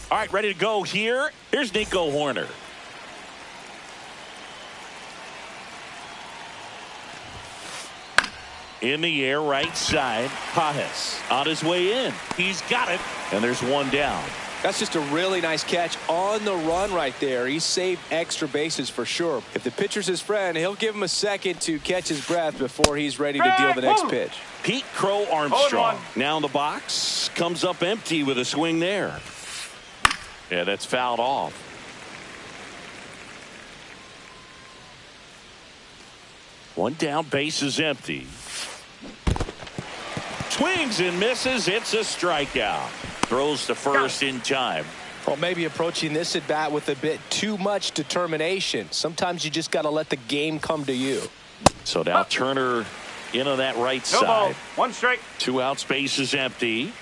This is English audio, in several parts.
All right, ready to go here. Here's Nico Horner. In the air, right side. Pajes on his way in. He's got it, and there's one down. That's just a really nice catch on the run right there. He saved extra bases for sure. If the pitcher's his friend, he'll give him a second to catch his breath before he's ready to deal the next pitch. Pete Crow Armstrong now in the box. Comes up empty with a swing there. Yeah, that's fouled off. One down, base is empty. Swings and misses. It's a strikeout. Throws to first in time. Well, maybe approaching this at bat with a bit too much determination. Sometimes you just got to let the game come to you. So now Turner into that right side. Ball. One strike. 2 outs, base is empty.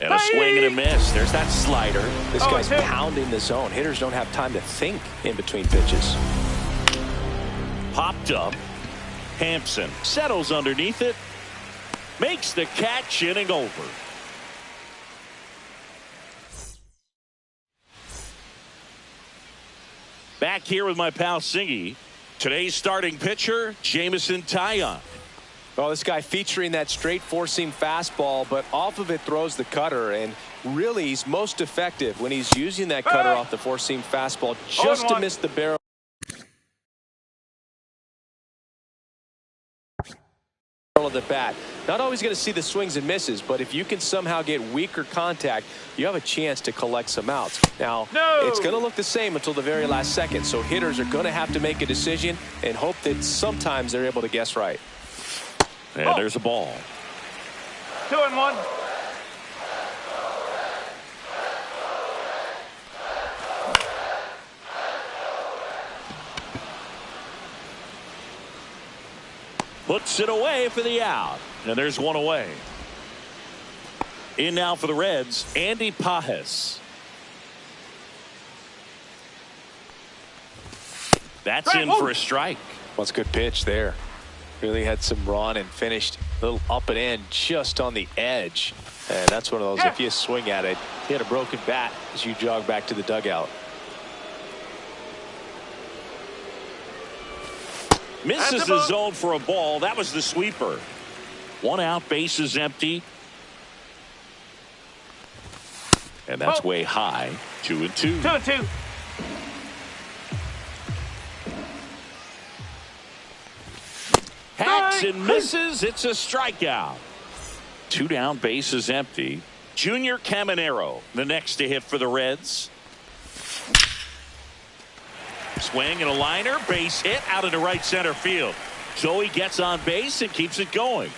And a swing and a miss. There's that slider. This guy's pounding the zone. Hitters don't have time to think in between pitches. Popped up. Hampson settles underneath it. Makes the catch, inning over. Back here with my pal Singy. Today's starting pitcher, Jameson Taillon. Oh, this guy featuring that straight four-seam fastball, but off of it throws the cutter, and really he's most effective when he's using that cutter off the four-seam fastball just to miss the barrel of the bat. Not always going to see the swings and misses, but if you can somehow get weaker contact, you have a chance to collect some outs. Now, it's going to look the same until the very last second, so hitters are going to have to make a decision and hope that sometimes they're able to guess right. And there's a ball. 2-1. Puts it away for the out. And there's one away. In now for the Reds, Andy Pajes. That's in for a strike. Well, it's a good pitch there. Really had some run and finished a little up and in just on the edge. And that's one of those, if you swing at it, hit a broken bat as you jog back to the dugout. Misses the zone for a ball. That was the sweeper. 1 out, base is empty. And that's way high. 2-2. 2-2. Hacks and misses. It's a strikeout. 2 down, base is empty. Junior Caminero, the next to hit for the Reds. Swing and a liner, base hit out into right center field. So he gets on base and keeps it going.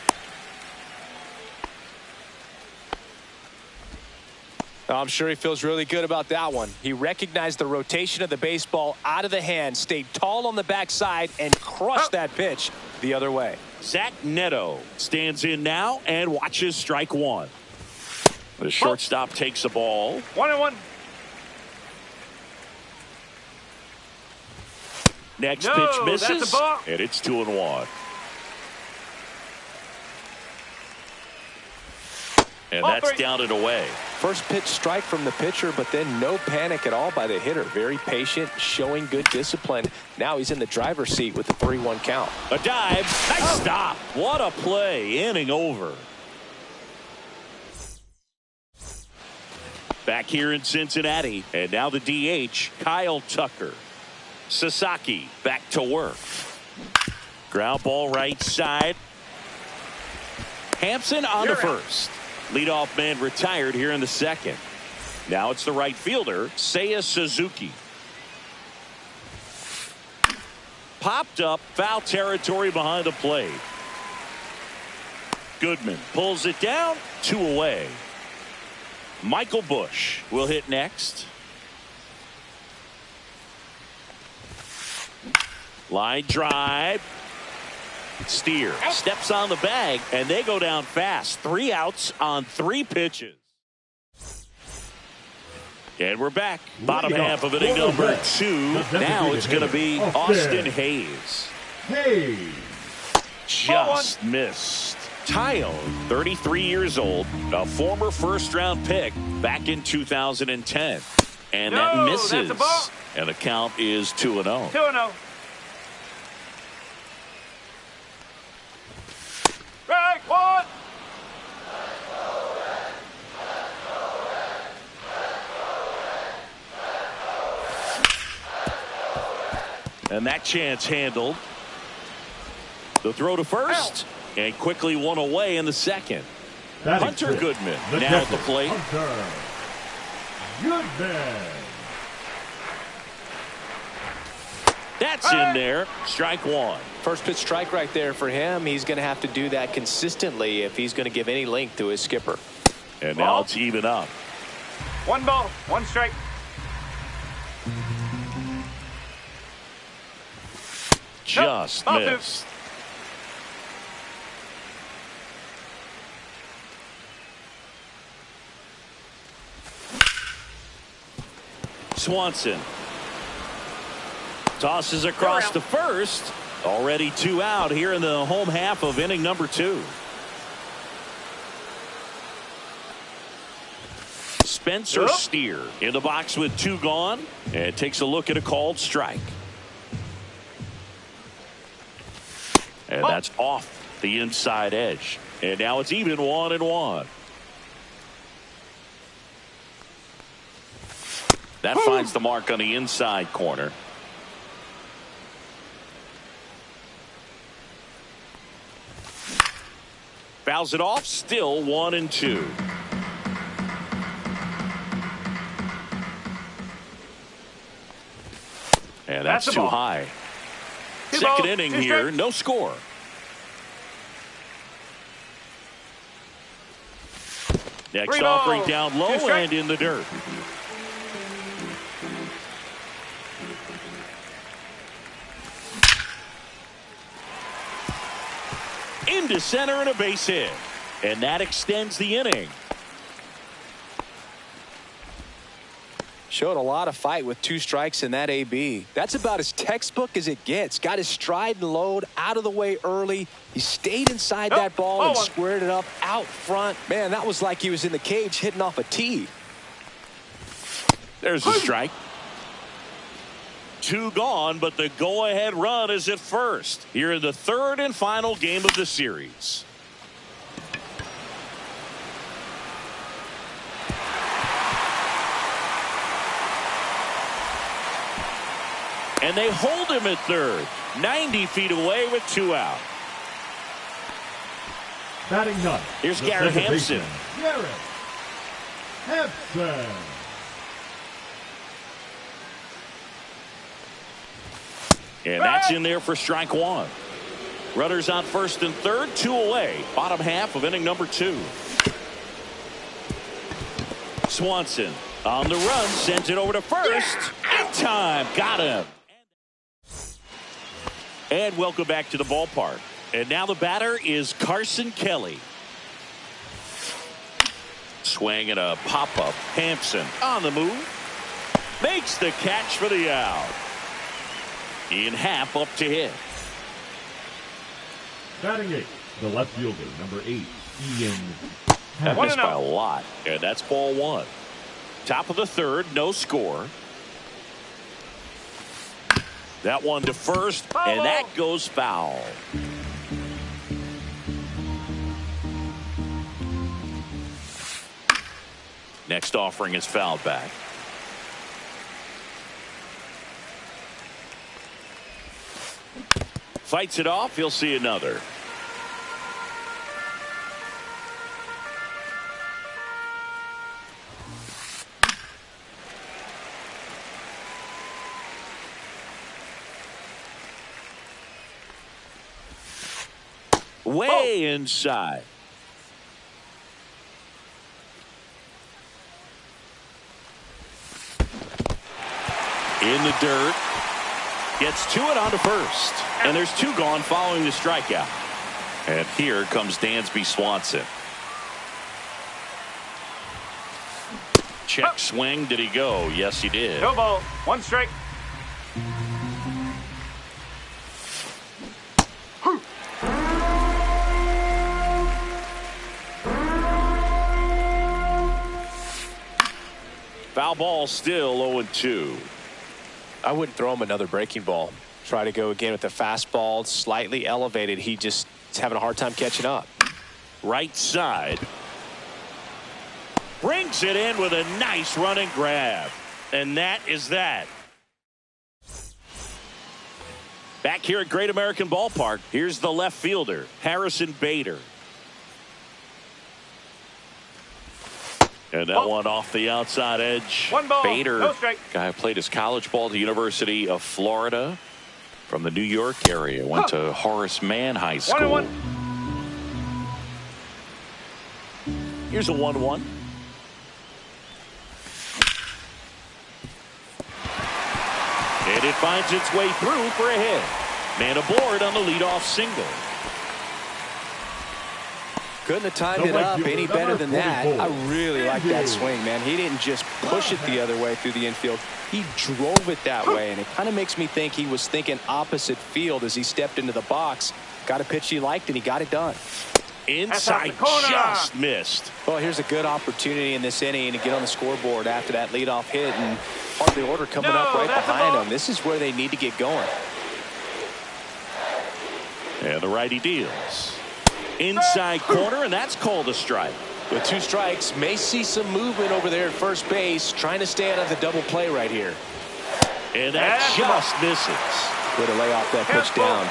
I'm sure he feels really good about that one. He recognized the rotation of the baseball out of the hand, stayed tall on the backside, and crushed that pitch the other way. Zach Neto stands in now and watches strike one. The shortstop takes the ball. 1-1. Next pitch misses, that's a ball. and it's 2-1. And that's down and away. First pitch strike from the pitcher, but then no panic at all by the hitter. Very patient, showing good discipline. Now he's in the driver's seat with the 3-1 count. A dive. Nice stop. What a play. Inning over. Back here in Cincinnati. And now the DH, Kyle Tucker. Sasaki back to work. Ground ball right side. Hampson on to first. Leadoff man retired here in the second. Now it's the right fielder, Seiya Suzuki. Popped up, foul territory behind the plate. Goodman pulls it down, 2 away. Michael Busch will hit next. Line drive. Steer steps on the bag, and they go down fast. 3 outs on 3 pitches. And we're back. Bottom half of inning number 2. Now it's going to be Austin Hayes. Just missed. Tile, 33 years old, a former first-round pick back in 2010. And that misses. And the count is 2-0. 2-0. Strike one. And that chance handled. The throw to first. And quickly 1 away in the second. Hunter Goodman now at the plate. That's in there. Strike 1. First pitch strike right there for him. He's going to have to do that consistently if he's going to give any length to his skipper. And now it's even up. 1 ball, 1 strike. Just missed. Swanson tosses across to first. Already 2 out here in the home half of inning number 2. Spencer Steer in the box with 2 gone, and takes a look at a called strike. And that's off the inside edge. And now it's even 1-1. That finds the mark on the inside corner. Fouls it off, still 1-2. And that's too high. Second inning here, no score. Next offering down low and in the dirt. Into center and a base hit. And that extends the inning. Showed a lot of fight with 2 strikes in that AB. That's about as textbook as it gets. Got his stride and load out of the way early. He stayed inside that ball and squared it up out front. Man, that was like he was in the cage hitting off a tee. There's a strike. 2 gone, but the go-ahead run is at first. Here in the 3rd and final game of the series. And they hold him at 3rd. 90 feet away with 2 out. Batting ninth. Here's Garrett Hampson. Garrett Hampson. And that's in there for strike 1. Runners on 1st and 3rd, 2 away. Bottom half of inning number 2. Swanson on the run, sends it over to first. In time, got him. And welcome back to the ballpark. And now the batter is Carson Kelly. Swing and a pop-up. Hampson on the move. Makes the catch for the out. In half up to hit. Batting 8th, the left fielder, number 8, Ian That missed by a lot. And that's ball one. Top of the third, no score. That one to first, and that goes foul. Next offering is fouled back. Fights it off. He'll see another. Way inside. In the dirt. Gets to it onto first. And there's two gone following the strikeout. And here comes Dansby Swanson. Check swing. Did he go? Yes, he did. No ball. One strike. Foul ball, still 0-2. I wouldn't throw him another breaking ball. Try to go again with the fastball, slightly elevated. He just is having a hard time catching up. Right side. Brings it in with a nice running grab. And that is that. Back here at Great American Ballpark, here's the left fielder, Harrison Bader. And that one off the outside edge. One ball, Bader, no strike. guy who played his college ball at the University of Florida from the New York area. Went to Horace Mann High School. 1-1. Here's a 1-1. And it finds its way through for a hit. Man aboard on the leadoff single. Couldn't have timed it up any better than that. I really like that swing, man. He didn't just push it the other way through the infield. He drove it that way, and it kind of makes me think he was thinking opposite field as he stepped into the box. Got a pitch he liked, and he got it done. Inside, just missed. Well, here's a good opportunity in this inning to get on the scoreboard after that leadoff hit, and part of the order coming up right behind him. This is where they need to get going. And the righty deals. Inside corner, and that's called a strike. With two strikes, may see some movement over there at first base, trying to stay out of the double play right here. And that just misses. Way to lay off that pitch down.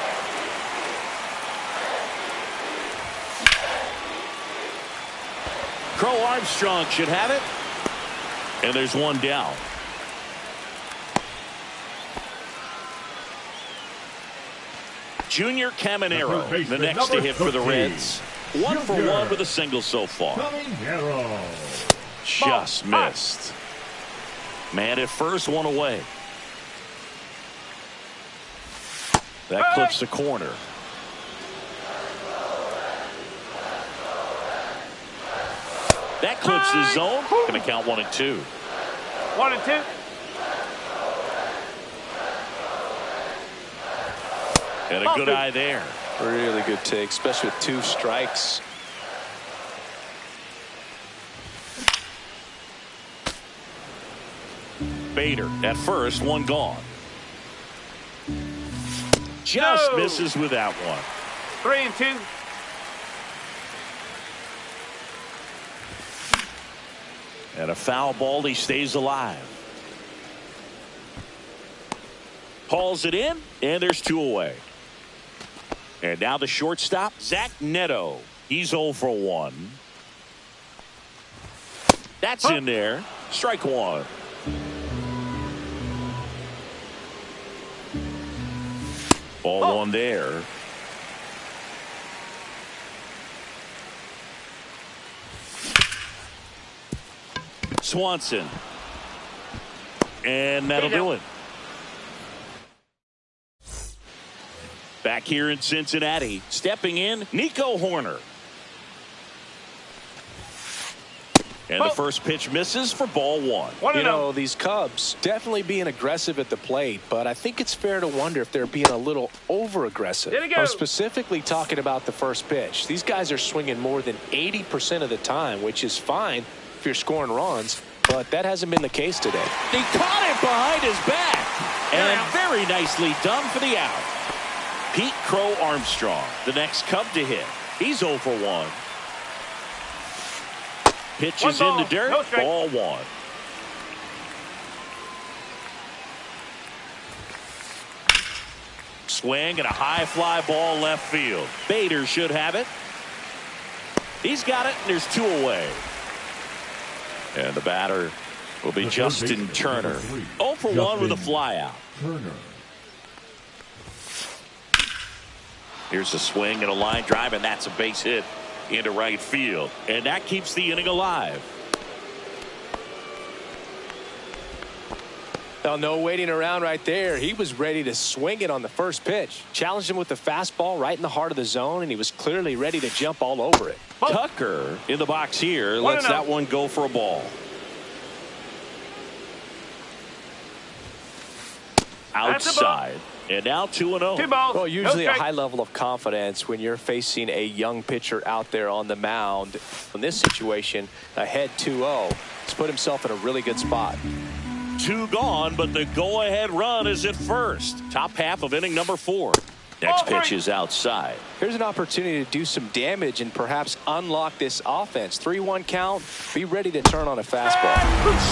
Crow Armstrong should have it. And there's one down. Junior Caminero, the next to hit for the Reds. 1 for 1 with a single so far. Just missed. Man at first, one away. That clips the corner. That clips the zone. Going to count 1-2. 1-2. And a good eye there. Really good take, especially with two strikes. Bader at first, one gone. Just misses with that one. 3-2. And a foul ball, he stays alive. Hauls it in, and there's two away. And now the shortstop, Zach Neto. He's 0 for 1. That's in there. Strike one. Ball one there. Swanson. And that'll do it. Back here in Cincinnati, stepping in, Nico Horner. And the first pitch misses for ball one. You know, these Cubs definitely being aggressive at the plate, but I think it's fair to wonder if they're being a little over-aggressive. I'm specifically talking about the first pitch. These guys are swinging more than 80% of the time, which is fine if you're scoring runs, but that hasn't been the case today. He caught it behind his back, and very nicely done for the out. Pete Crow Armstrong, the next Cub to hit. He's 0 for 1. Pitches in the dirt, ball one. Swing and a high fly ball left field. Bader should have it. He's got it, and there's 2 away. And the batter will be Justin Turner. 0 for 1 with a fly out. Here's a swing and a line drive, and that's a base hit into right field, and that keeps the inning alive. Well, no waiting around right there. He was ready to swing it on the first pitch. Challenged him with the fastball right in the heart of the zone, and he was clearly ready to jump all over it. Tucker in the box here lets that one go for a ball. Outside. And now 2-0. 2 balls. Well, usually a high level of confidence when you're facing a young pitcher out there on the mound. In this situation, ahead 2-0. He's put himself in a really good spot. 2 gone, but the go-ahead run is at first. Top half of inning number 4. Next pitch is outside. Here's an opportunity to do some damage and perhaps unlock this offense. 3-1 count. Be ready to turn on a fastball.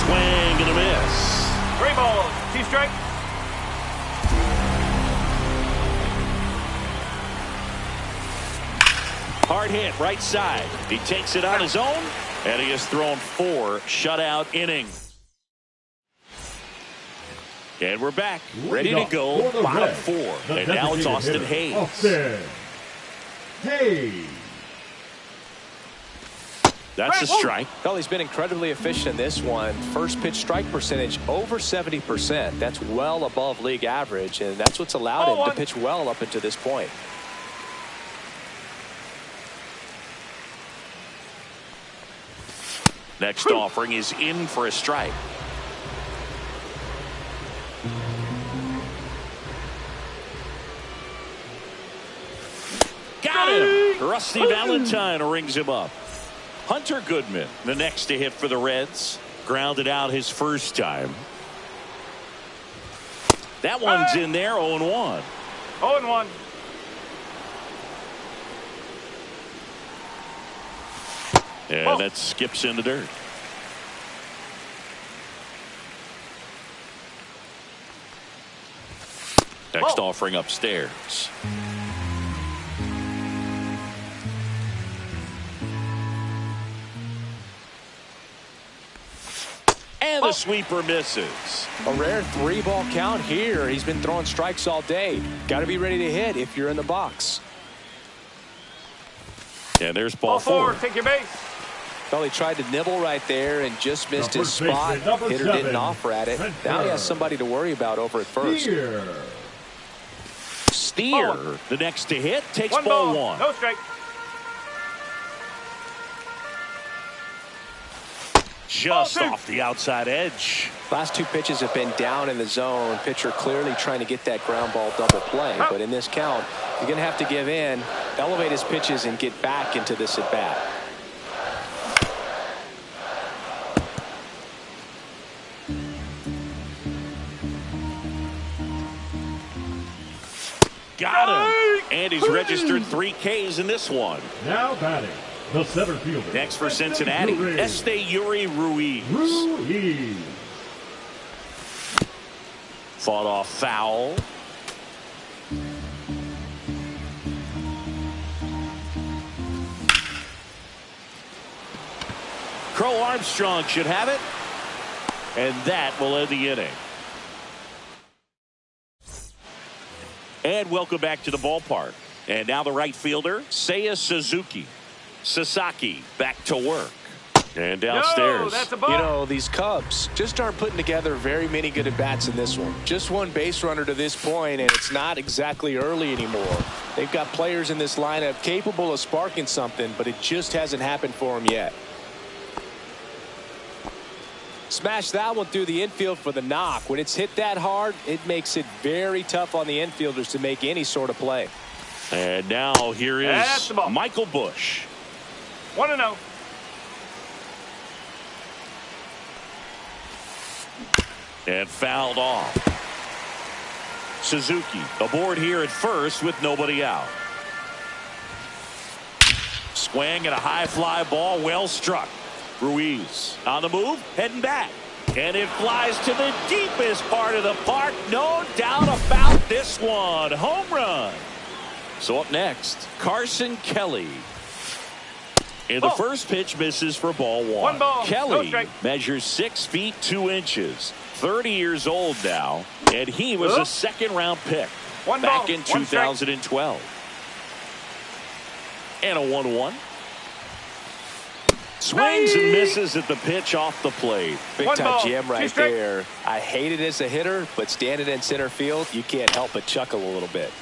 Swing and a miss. 3 balls. 2 strikes. Hard hit right side. He takes it on his own, and he has thrown 4 shutout innings. And we're back, ready to go, bottom 4. And now it's Austin Hayes. That's a strike. Well, he's been incredibly efficient in this one. First pitch strike percentage over 70%. That's well above league average, and that's what's allowed him to pitch well up until this point. Next offering is in for a strike. Got him. Rusty Valentine rings him up. Hunter Goodman, the next to hit for the Reds. Grounded out his first time. That one's in there, 0-1. 0-1. And that skips in the dirt. Next offering upstairs. And the sweeper misses. A rare 3-ball count here. He's been throwing strikes all day. Got to be ready to hit if you're in the box. And there's ball 4. Take your base. Well, he tried to nibble right there and just missed his spot. Hitter didn't offer at it. Now he has somebody to worry about over at first. Steer, the next to hit, takes 1 ball ball. 1. No strike. Just off the outside edge. Last 2 pitches have been down in the zone. Pitcher clearly trying to get that ground ball double play. But in this count, you're going to have to give in, elevate his pitches, and get back into this at bat. Got him. And he's registered 3 Ks in this one. Now batting, the center fielder. Next for Cincinnati, Esteury Ruiz. Fought off foul. Crow Armstrong should have it. And that will end the inning. And welcome back to the ballpark. And now the right fielder, Seiya Sasaki, back to work. And downstairs. No, that's a ball. You know, these Cubs just aren't putting together very many good at-bats in this one. Just 1 base runner to this point, and it's not exactly early anymore. They've got players in this lineup capable of sparking something, but it just hasn't happened for them yet. Smash that one through the infield for the knock. When it's hit that hard, it makes it very tough on the infielders to make any sort of play. And now here is Michael Busch. 1-0. And fouled off. Suzuki aboard here at first with nobody out. Swing and a high fly ball, well struck. Ruiz on the move, heading back. And it flies to the deepest part of the park. No doubt about this one. Home run. So up next, Carson Kelly. And the first pitch misses for ball one. One ball. Kelly measures 6 feet 2 inches. 30 years old now. And he was a second-round pick back in 2012. And a 1-1. Swings and misses at the pitch off the plate. Big-time jam right there. I hate it as a hitter, but standing in center field, you can't help but chuckle a little bit.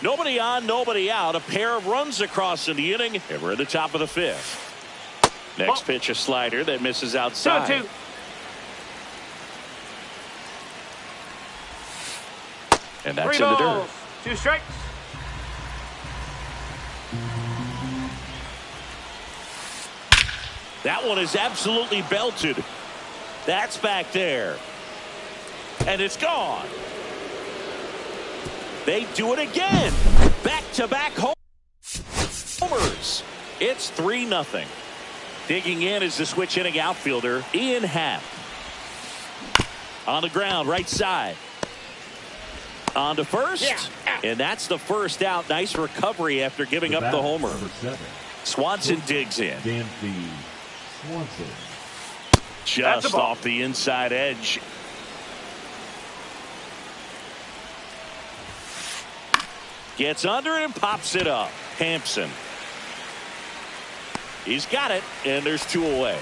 Nobody on, nobody out. A pair of runs across in the inning, and we're at the top of the 5th. Next pitch, a slider that misses outside. 2-2. And that's 3 in the balls, dirt. 2 strikes. That one is absolutely belted. That's back there. And it's gone. They do it again. Back-to-back homers. It's 3-0. Digging in is the switch hitting outfielder, Ian Happ. On the ground, right side. On to first. And that's the first out. Nice recovery after giving up the homer. Swanson digs in. Swanson. Just off the inside edge. Gets under it and pops it up. Hampson. He's got it, and there's 2 away.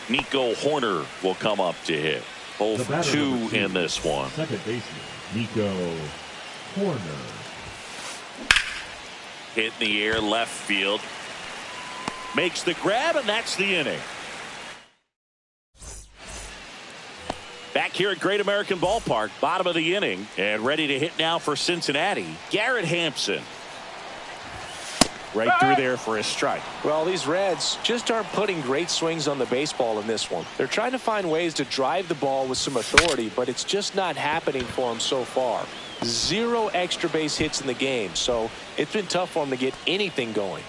Nico Horner will come up to hit. 0 for 2 in this one. Second baseman, Nico Horner. Hit in the air, left field. Makes the grab, and that's the inning. Back here at Great American Ballpark, bottom of the inning, and ready to hit now for Cincinnati, Garrett Hampson. Right through there for a strike. Well, these Reds just aren't putting great swings on the baseball in this one. They're trying to find ways to drive the ball with some authority, but it's just not happening for them so far. 0 extra base hits in the game, so it's been tough for them to get anything going.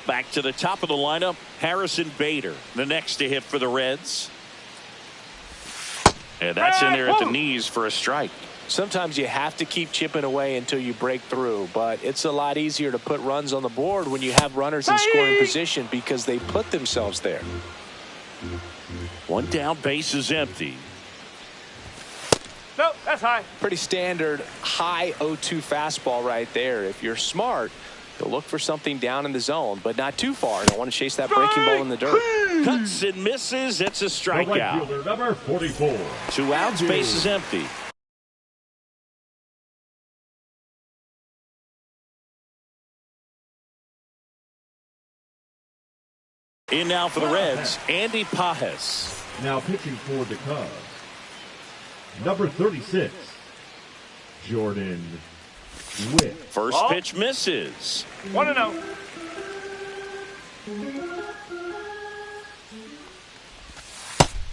Back to the top of the lineup, Harrison Bader, the next to hit for the Reds. And that's in there at the knees for a strike. Sometimes you have to keep chipping away until you break through, but it's a lot easier to put runs on the board when you have runners in scoring position because they put themselves there. 1 down, base is empty. No, that's high. Pretty standard high 0-2 fastball right there. If you're smart, you'll look for something down in the zone, but not too far. Don't want to chase that breaking ball in the dirt. Cuts and misses. It's a strikeout. Right number 44. 2 outs, base is empty. In now for the Reds, Andy Pajes. Now pitching for the Cubs, number 36, Jordan Witt. First pitch misses. 1-0.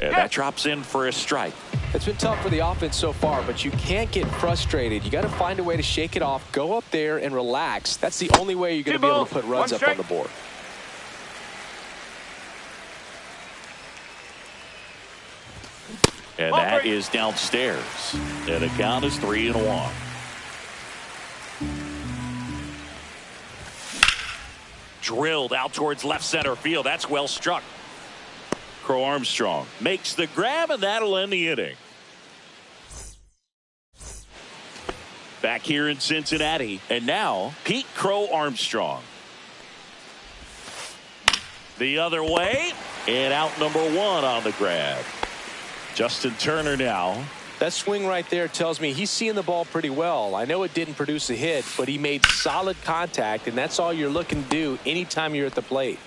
And that drops in for a strike. It's been tough for the offense so far, but you can't get frustrated. You got to find a way to shake it off, go up there and relax. That's the only way you're going to be able to put runs up on the board. And that is downstairs. And the count is 3-1. Drilled out towards left center field. That's well struck. Crow Armstrong makes the grab, and that'll end the inning. Back here in Cincinnati, and now Pete Crow Armstrong. The other way, and out number 1 on the grab. Justin Turner now That swing right there tells me he's seeing the ball pretty well. I know it didn't produce a hit, but he made solid contact, and that's all you're looking to do anytime you're at the plate.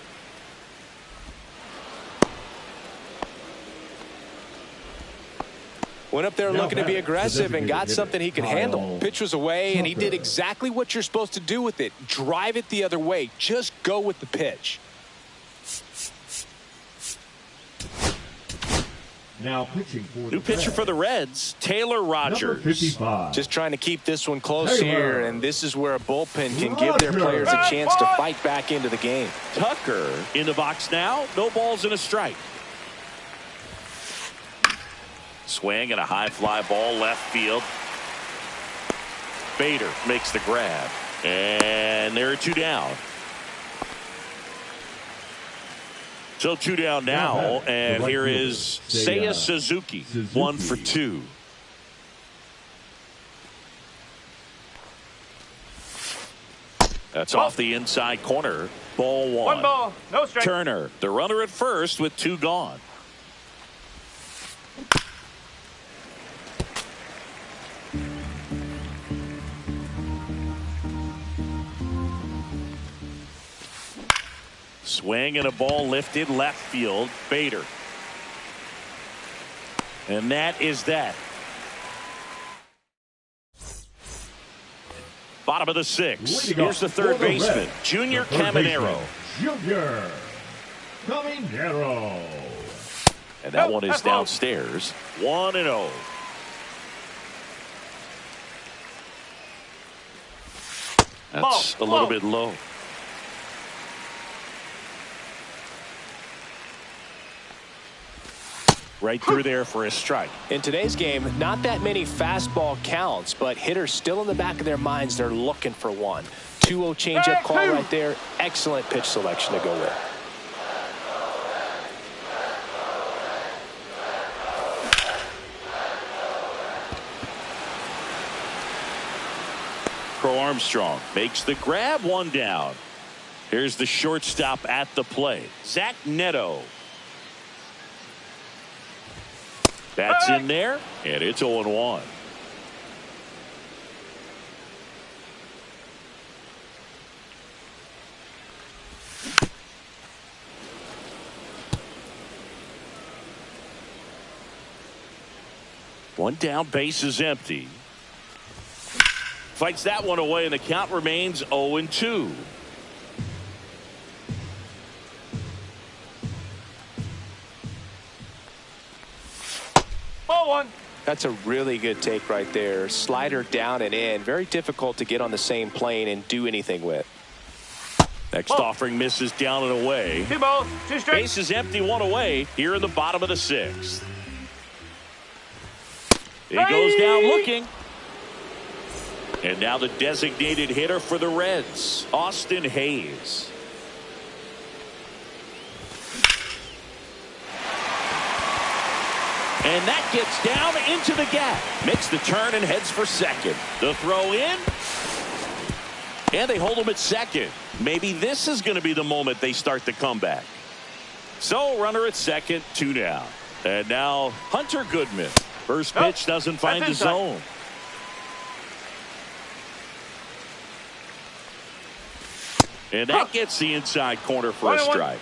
Went up there looking to be aggressive and got something he could handle. Pitch was away, and he did exactly what you're supposed to do with it. Drive it the other way. Just go with the pitch. Now pitching for new pitcher for the Reds, Taylor Rogers. Just trying to keep this one close here, and this is where a bullpen can give their players a chance to fight back into the game. Tucker in the box now. No balls and a strike. Swing and a high fly ball left field. Bader makes the grab, and there are 2 down. So 2 down now, and here is Seiya Suzuki, 1 for 2. That's off the inside corner. Ball 1. 1 ball, no strike. Turner, the runner at first with 2 gone. Swing and a ball lifted left field. Bader. And that is that. Bottom of the 6th. Here's the third baseman, Junior Caminero. Junior Caminero. And that one is downstairs. 1-0. That's a little bit low. Right through there for a strike. In today's game, not that many fastball counts, but hitters still in the back of their minds, they're looking for one. 2-0 changeup call right there. Excellent pitch selection to go with. Crow Armstrong makes the grab, 1 down. Here's the shortstop at the plate, Zach Neto. That's in there, and it's 0-1. One down, base is empty. Fights that one away, and the count remains 0-2. That's a really good take right there. Slider down and in. Very difficult to get on the same plane and do anything with. Next offering misses down and away. 2 balls, 2 strikes. Base is empty, 1 away here in the bottom of the 6th. He goes down looking. And now the designated hitter for the Reds, Austin Hayes. And that gets down into the gap. Makes the turn and heads for second. The throw in. And they hold him at second. Maybe this is going to be the moment they start the comeback. So runner at second, 2 down. And now Hunter Goodman. First pitch doesn't find the zone. And that gets the inside corner for a strike.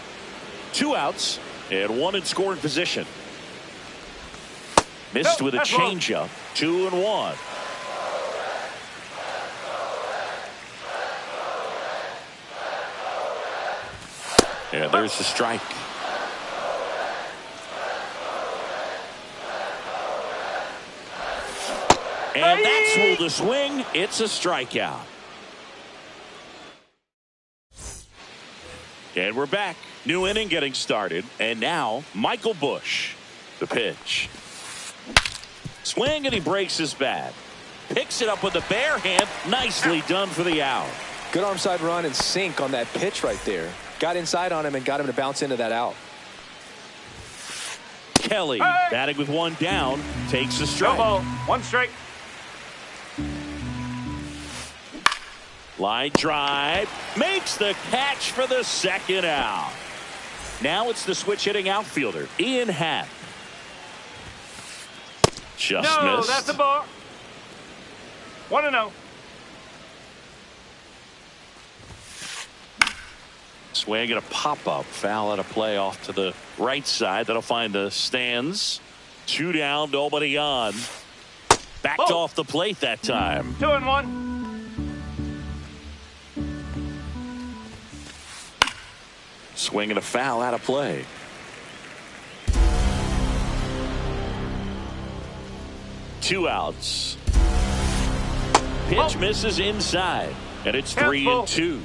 2 outs and 1 in scoring position. Missed with a changeup. 2-1. And there's the strike. And that's ruled a swing. It's a strikeout. And we're back. New inning getting started. And now Michael Busch. The pitch. Swing, and he breaks his bat. Picks it up with the bare hand. Nicely done for the out. Good arm side run and sink on that pitch right there. Got inside on him and got him to bounce into that out. Kelly batting with 1 down. Takes a strike. 1 ball, 1 strike. Line drive. Makes the catch for the 2nd out. Now it's the switch hitting outfielder, Ian Happ. Just No, missed. that's a ball. 1-0. Swing and a pop-up. Foul at a play off to the right side. That'll find the stands. 2 down, nobody on. Backed off the plate that time. 2-1. Swing and a foul out of play. Two outs. Pitch misses inside, and it's 3-2.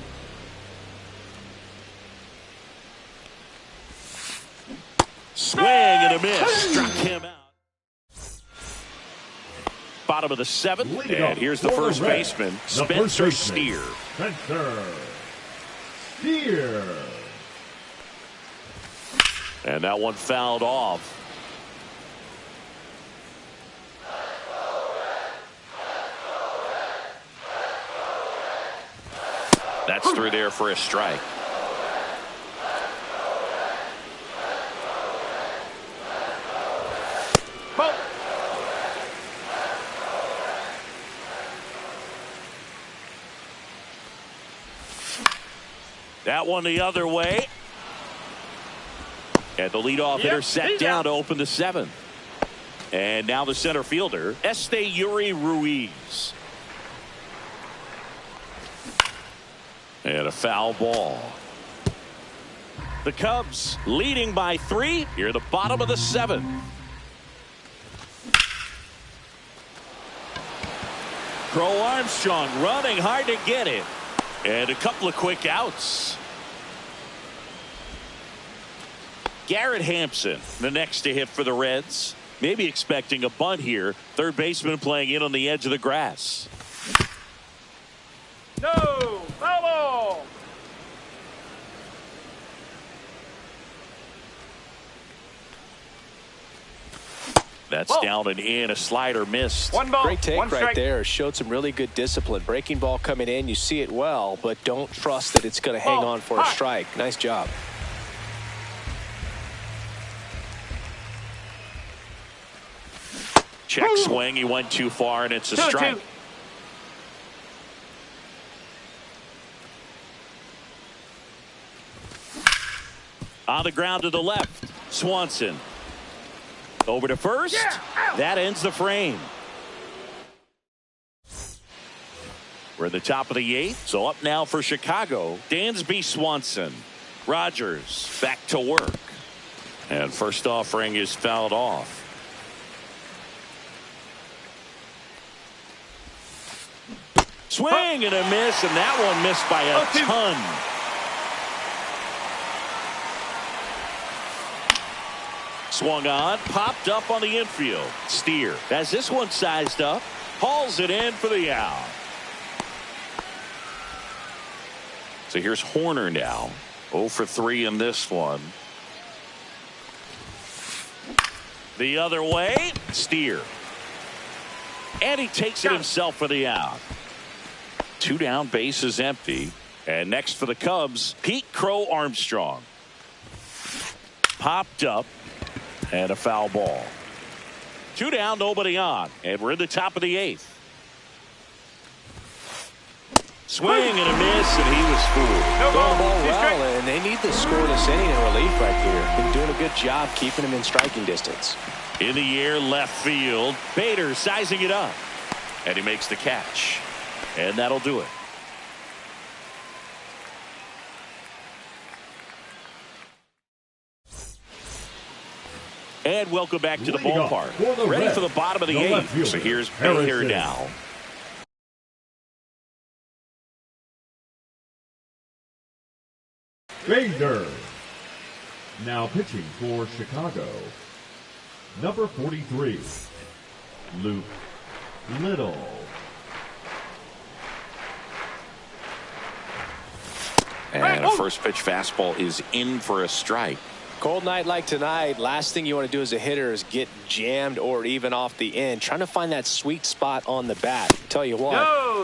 Swing and a miss. Struck him out. Bottom of the 7th, and here's the first baseman, Spencer Steer. Spencer Steer. And that one fouled off. That's through there for a strike. That one the other way. And the leadoff hitter set down to open the 7th. And now the center fielder, Yuri Ruiz. And a foul ball. The Cubs leading by 3 here at the bottom of the 7th. Crow Armstrong running hard to get it. And a couple of quick outs. Garrett Hampson, the next to hit for the Reds. Maybe expecting a bunt here. Third baseman playing in on the edge of the grass. No, foul ball. That's down and in. A slider missed. 1 ball. Great take 1 strike. right there. Showed some really good discipline. Breaking ball coming in. You see it well, but don't trust that it's going to hang on for a strike. Nice job. Check swing. He went too far, and it's a strike. 2-2. On the ground to the left. Swanson. Over to first. That ends the frame. We're at the top of the 8th. So up now for Chicago, Dansby Swanson. Rogers back to work. And first offering is fouled off. Swing and a miss, and that one missed by a ton. Swung on, popped up on the infield. Steer has this one sized up, hauls it in for the out. So here's Horner now, 0 for 3 in this one. The other way, Steer. And he takes it himself for the out. 2 down, base is empty. And next for the Cubs, Pete Crow Armstrong. Popped up. And a foul ball. 2 down, nobody on. And we're in the top of the 8th. Swing and a miss, and he was fooled. No Throwing the ball. ball well, and they need to score this inning in relief right here. Been doing a good job keeping him in striking distance. In the air, left field. Bader sizing it up. And he makes the catch. And that'll do it. And welcome back to the ballpark. Ready for the bottom of the 8th. So here's Bader now. Bader. Now pitching for Chicago. Number 43, Luke Little. And a first pitch fastball is in for a strike. Cold night like tonight, last thing you want to do as a hitter is get jammed or even off the end. Trying to find that sweet spot on the bat. Tell you what,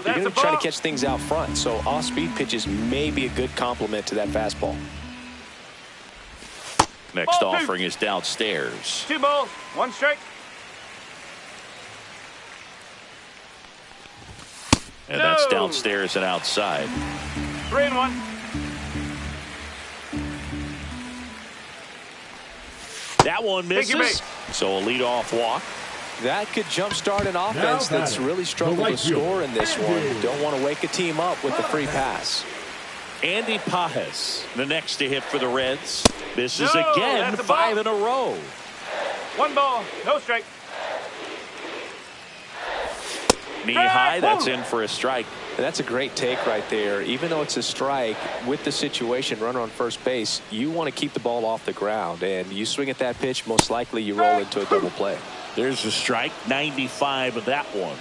you're going to try to catch things out front. So off-speed pitches may be a good complement to that fastball. Next offering is downstairs. 2 balls, 1 strike. And that's downstairs and outside. 3-1. That one misses. So a leadoff walk. That could jumpstart an offense that's really struggled to score in this one. Don't want to wake a team up with the free pass. Andy Pajes, the next to hit for the Reds. Misses again, 5 in a row. 1 ball, no strike. Knee high, that's in for a strike. And that's a great take right there. Even though it's a strike, with the situation, runner on first base, you want to keep the ball off the ground. And you swing at that pitch, most likely you roll into a double play. There's a strike, 95 of that one.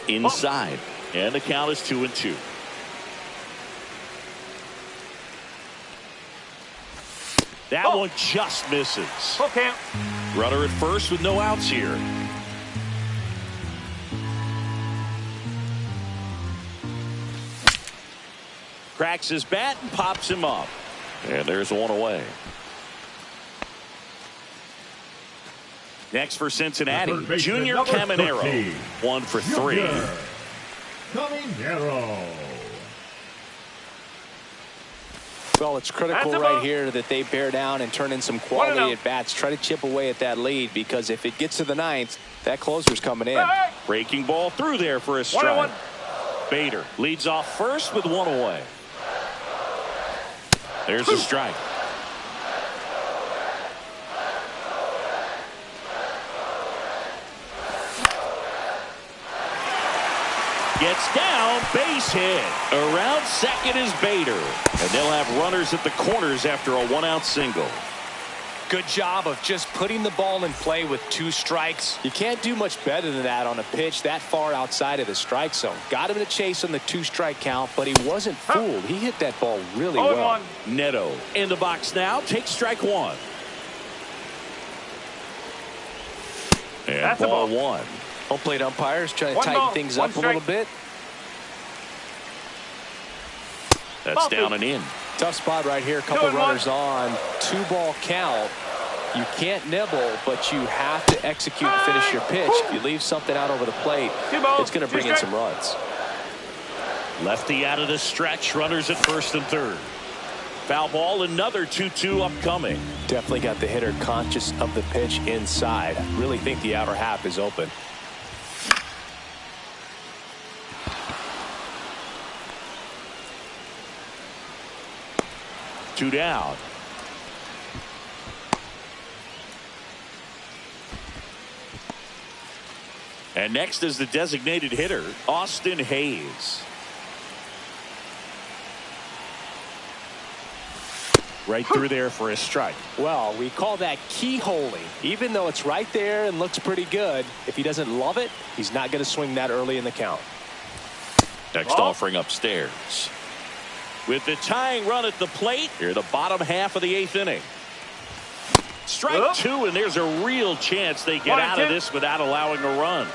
Inside. And the count is 2-2. That one just misses. Okay. Runner at first with no outs here. Cracks his bat and pops him up. And there's one away. Next for Cincinnati, Junior Caminero. 1 for 3. Caminero. Well, it's critical right here that they bear down and turn in some quality at bats. Try to chip away at that lead, because if it gets to the 9th, that closer's coming in. Breaking ball through there for a strike. Bader leads off first with 1 away. There's a strike. Gets down, base hit. Around second is Bader. And they'll have runners at the corners after a 1-out single. Good job of just putting the ball in play with 2 strikes. You can't do much better than that on a pitch that far outside of the strike zone. Got him to chase on the 2-strike count, but he wasn't fooled. He hit that ball really well. Neto in the box now. Takes strike 1. And that's ball 1. Home plate umpires trying to tighten things up a little bit. That's down and in. Tough spot right here. A couple runners on. 2-ball count. You can't nibble, but you have to execute and finish your pitch. If you leave something out over the plate, it's going to bring in some runs. Lefty out of the stretch. Runners at first and third. Foul ball, another 2-2 upcoming. Definitely got the hitter conscious of the pitch inside. Really think the outer half is open. Two down. And next is the designated hitter, Austin Hayes. Right through there for a strike. Well, we call that keyholing. Even though it's right there and looks pretty good, if he doesn't love it, he's not going to swing that early in the count. Next offering upstairs. With the tying run at the plate, here the bottom half of the 8th inning. Strike 2, and there's a real chance they get out of this without allowing a run.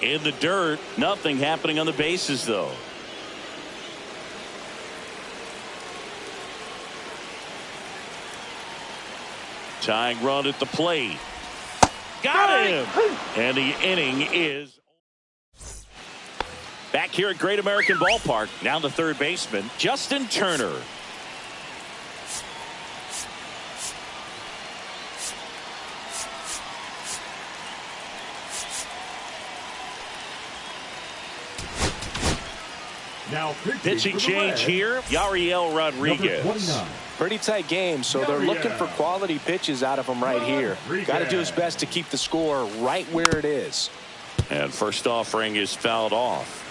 In the dirt, nothing happening on the bases, though. Tying run at the plate. Got him! And the inning is back here at Great American Ballpark. Now the third baseman, Justin Turner. Now pitching change here, Yariel Rodriguez. Pretty tight game, so they're looking for quality pitches out of him right here. Got to do his best to keep the score right where it is. And first offering is fouled off.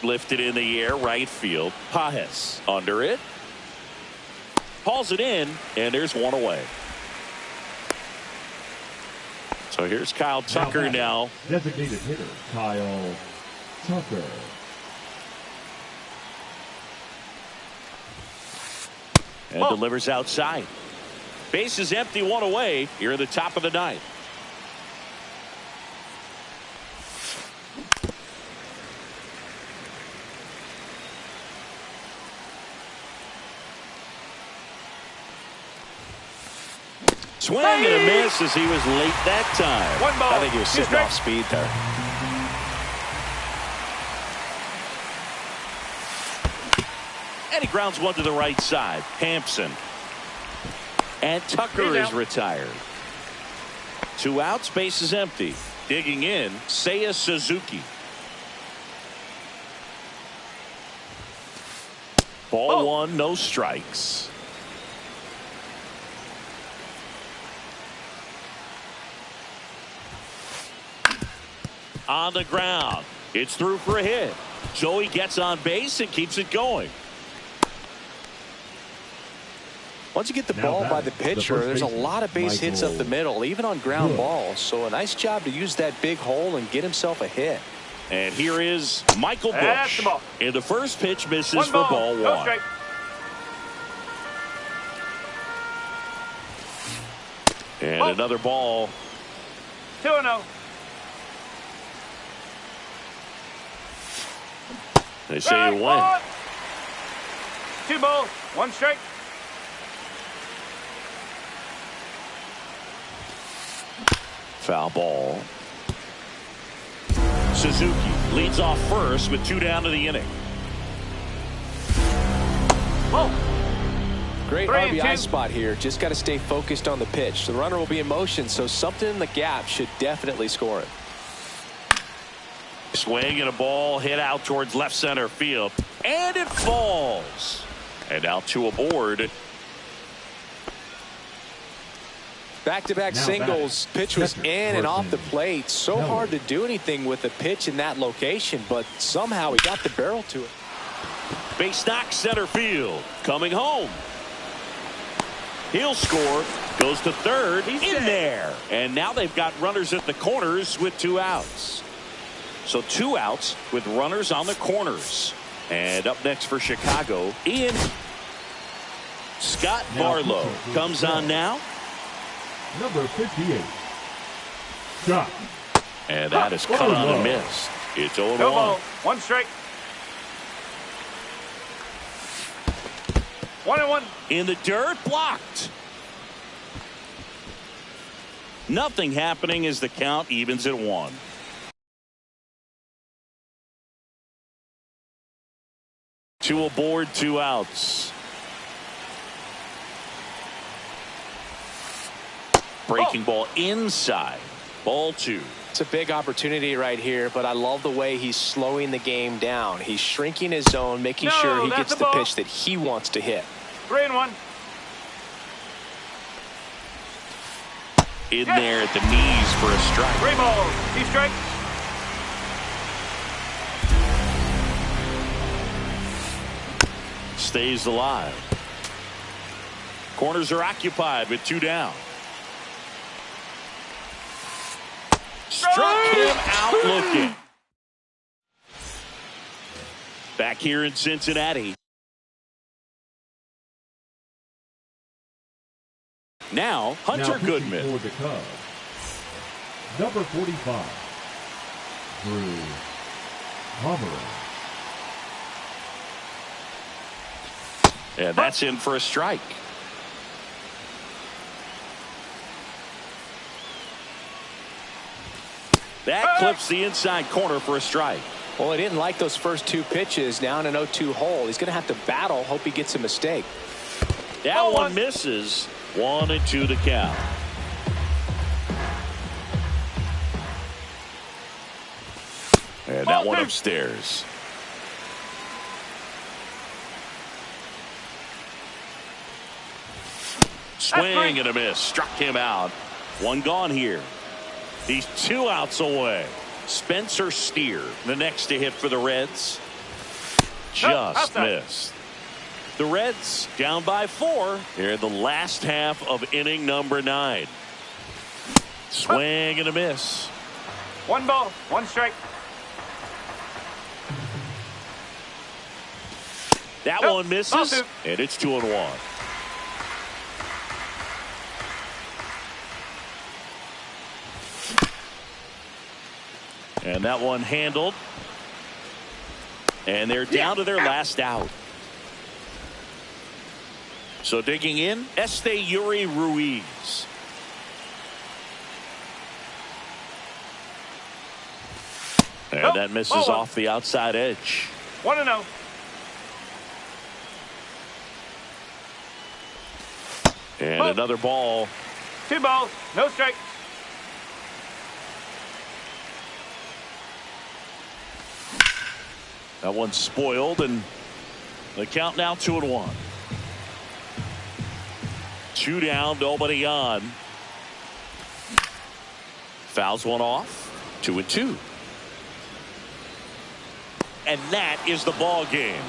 Lifted in the air, right field. Pajes under it. Hauls it in, and there's one away. So here's Kyle Tucker now. Designated hitter, Kyle Tucker. And delivers outside. Base is empty, one away. Here at the top of the 9th. Swing and a miss as he was late that time. One ball. I think he was sitting off speed there. And he grounds one to the right side. Hampson. And Tucker is retired. 2 outs, base is empty. Digging in, Seiya Suzuki. Ball 1, no strikes. On the ground. It's through for a hit. Joey gets on base and keeps it going. Once you get the ball by the pitcher, there's a lot of base hits up the middle, even on ground balls. So a nice job to use that big hole and get himself a hit. And here is Michael Busch. And the first pitch misses for ball 1. No strike. And another ball. 2-0. They say you win. 2 balls, 1 strike. Foul ball. Suzuki leads off first with 2 down to the inning. Whoa. Great RBI spot here. Just got to stay focused on the pitch. The runner will be in motion, so something in the gap should definitely score it. Swing and a ball hit out towards left center field. And it falls. And now 2 aboard. Back-to-back singles. Pitch was in and off the plate. So hard to do anything with the pitch in that location, but somehow he got the barrel to it. Base knock center field. Coming home. He'll score. Goes to third. He's in there. And now they've got runners at the corners with 2 outs. So 2 outs with runners on the corners. And up next for Chicago, Ian. Scott Barlow comes on now. Number 58. Scott. And that is cut on and missed. It's 0-1. No ball, 1 strike. 1-1. In the dirt, blocked. Nothing happening as the count evens at 1. Two aboard, 2 outs. Breaking ball inside. Ball 2. It's a big opportunity right here, but I love the way he's slowing the game down. He's shrinking his zone, making sure he gets the pitch that he wants to hit. 3-1. In there at the knees for a strike. 3 balls, 2 strikes. Stays alive. Corners are occupied with 2 down. Struck him out looking. Back here in Cincinnati. Now Hunter Goodman. For the Cubs, number 45. Drew Pomeroy. And that's in for a strike. That clips the inside corner for a strike. Well, he didn't like those first 2 pitches down an 0-2 hole. He's going to have to battle, hope he gets a mistake. That one misses. 1-2 the count. And that one upstairs. Swing and a miss. Struck him out. 1 gone here. He's 2 outs away. Spencer Steer, the next to hit for the Reds. Just missed. The Reds down by 4 here in the last half of inning number 9. Swing and a miss. 1 ball, 1 strike. That one misses, and it's 2-1. And that one handled. And they're down to their last out. So digging in, Esteury Ruiz. And Nope. that misses Ball off the outside edge. 1-0. And Ball. another ball. 2 balls, no strikes. That one's spoiled, and the count now 2-1. 2 down, nobody on. Fouls one off. 2-2. And that is the ball game.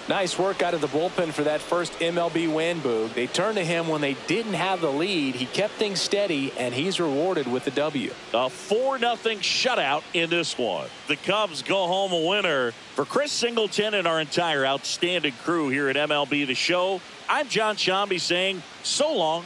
Nice work out of the bullpen for that first MLB win, Boog. They turned to him when they didn't have the lead. He kept things steady, and he's rewarded with the W. A 4-0 shutout in this one. The Cubs go home a winner. For Chris Singleton and our entire outstanding crew here at MLB The Show, I'm John Shambi saying so long.